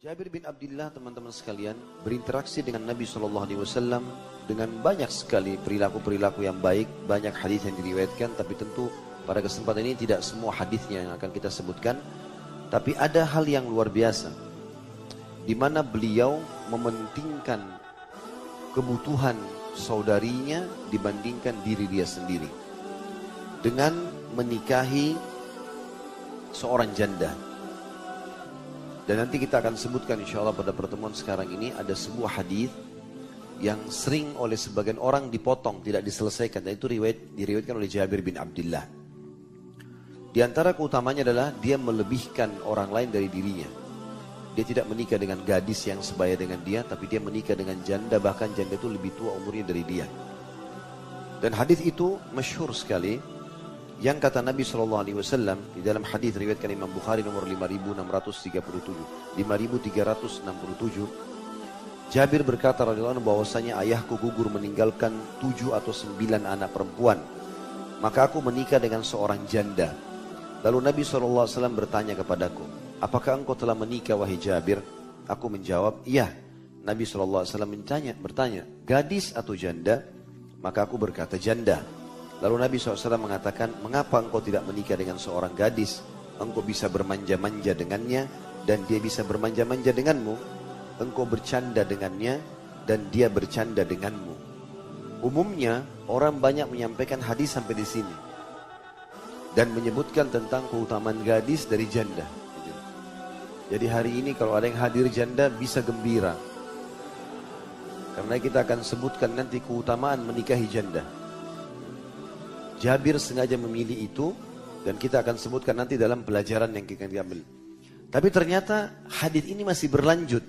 Jabir bin Abdullah, teman-teman sekalian, berinteraksi dengan Nabi SAW dengan banyak sekali perilaku-perilaku yang baik, banyak hadis yang diriwayatkan, tapi tentu pada kesempatan ini tidak semua hadisnya yang akan kita sebutkan, tapi ada hal yang luar biasa, di mana beliau mementingkan kebutuhan saudarinya dibandingkan diri dia sendiri, dengan menikahi seorang janda. Dan nanti kita akan sebutkan insya Allah pada pertemuan sekarang ini ada sebuah hadis yang sering oleh sebagian orang dipotong, tidak diselesaikan. Dan itu diriwayatkan oleh Jabir bin Abdullah. Di antara keutamanya adalah dia melebihkan orang lain dari dirinya. Dia tidak menikah dengan gadis yang sebaya dengan dia, tapi dia menikah dengan janda, bahkan janda itu lebih tua umurnya dari dia. Dan hadis itu masyhur sekali. Yang kata Nabi SAW di dalam hadis riwayatkan Imam Bukhari nomor 5637, 5367, Jabir berkata radhiyallahu anhu bahwasanya ayahku gugur meninggalkan 7 atau 9 anak perempuan, maka aku menikah dengan seorang janda. Lalu Nabi SAW bertanya kepadaku, apakah engkau telah menikah wahai Jabir? Aku menjawab, iya. Nabi SAW bertanya, gadis atau janda? Maka aku berkata, janda. Lalu Nabi SAW mengatakan, mengapa engkau tidak menikah dengan seorang gadis? Engkau bisa bermanja-manja dengannya, dan dia bisa bermanja-manja denganmu. Engkau bercanda dengannya, dan dia bercanda denganmu. Umumnya, orang banyak menyampaikan hadis sampai di sini, dan menyebutkan tentang keutamaan gadis dari janda. Jadi hari ini kalau ada yang hadir janda, bisa gembira. Karena kita akan sebutkan nanti keutamaan menikahi janda. Jabir sengaja memilih itu, dan kita akan sebutkan nanti dalam pelajaran yang kita ambil. Tapi ternyata hadis ini masih berlanjut.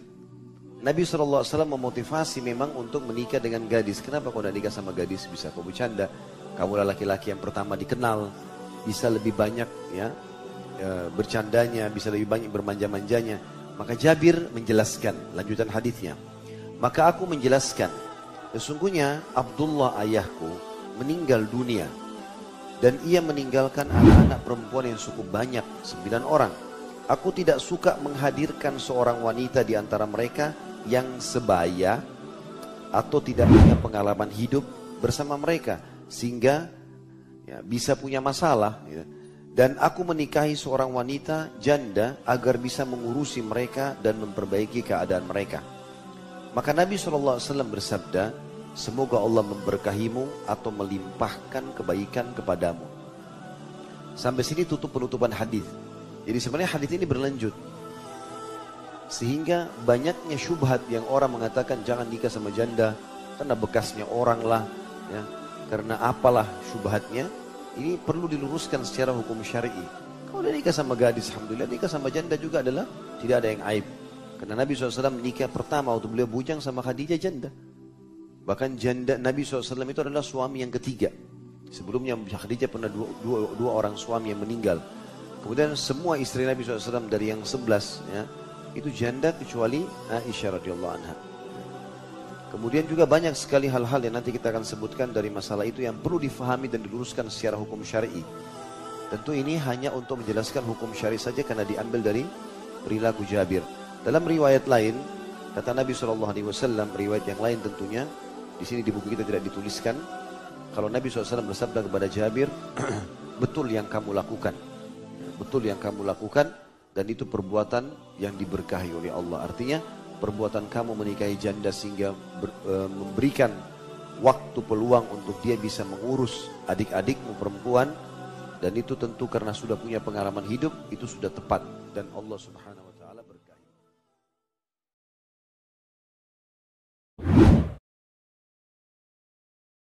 Nabi SAW memotivasi memang untuk menikah dengan gadis. Kenapa kau tidak nikah sama gadis? Bisa kau bercanda, kamu laki-laki yang pertama dikenal, bisa lebih banyak ya bercandanya, bisa lebih banyak bermanja-manjanya. Maka Jabir menjelaskan lanjutan hadisnya. Maka aku menjelaskan, sesungguhnya Abdullah ayahku meninggal dunia, dan ia meninggalkan anak-anak perempuan yang cukup banyak, 9 orang. Aku tidak suka menghadirkan seorang wanita di antara mereka yang sebaya atau tidak punya pengalaman hidup bersama mereka, sehingga ya, bisa punya masalah. Ya. Dan aku menikahi seorang wanita janda agar bisa mengurusi mereka dan memperbaiki keadaan mereka. Maka Nabi SAW bersabda, semoga Allah memberkahimu atau melimpahkan kebaikan kepadamu. Sampai sini tutup penutupan hadis. Jadi sebenarnya hadis ini berlanjut. Sehingga banyaknya syubhat yang orang mengatakan jangan nikah sama janda karena bekasnya orang lah, ya, karena apalah syubhatnya. Ini perlu diluruskan secara hukum syar'i. Kalau udah nikah sama gadis, alhamdulillah, nikah sama janda juga adalah tidak ada yang aib. Karena Nabi SAW nikah pertama waktu beliau bujang sama Khadijah janda. Bahkan janda Nabi SAW itu adalah suami yang ketiga. Sebelumnya Khadijah pernah dua orang suami yang meninggal. Kemudian semua istri Nabi SAW dari yang 11 ya, itu janda kecuali Aisyah radhiyallahu anha. Kemudian juga banyak sekali hal-hal yang nanti kita akan sebutkan dari masalah itu yang perlu difahami dan diluruskan secara hukum syar'i. Tentu ini hanya untuk menjelaskan hukum syar'i saja karena diambil dari perilaku Jabir. Dalam riwayat lain, kata Nabi SAW, riwayat yang lain tentunya, di sini di buku kita tidak dituliskan. Kalau Nabi SAW bersabda kepada Jabir, betul yang kamu lakukan. Betul yang kamu lakukan, dan itu perbuatan yang diberkahi oleh Allah. Artinya, perbuatan kamu menikahi janda sehingga memberikan waktu peluang untuk dia bisa mengurus adik-adikmu perempuan. Dan itu tentu karena sudah punya pengalaman hidup, itu sudah tepat. Dan Allah Subhanahu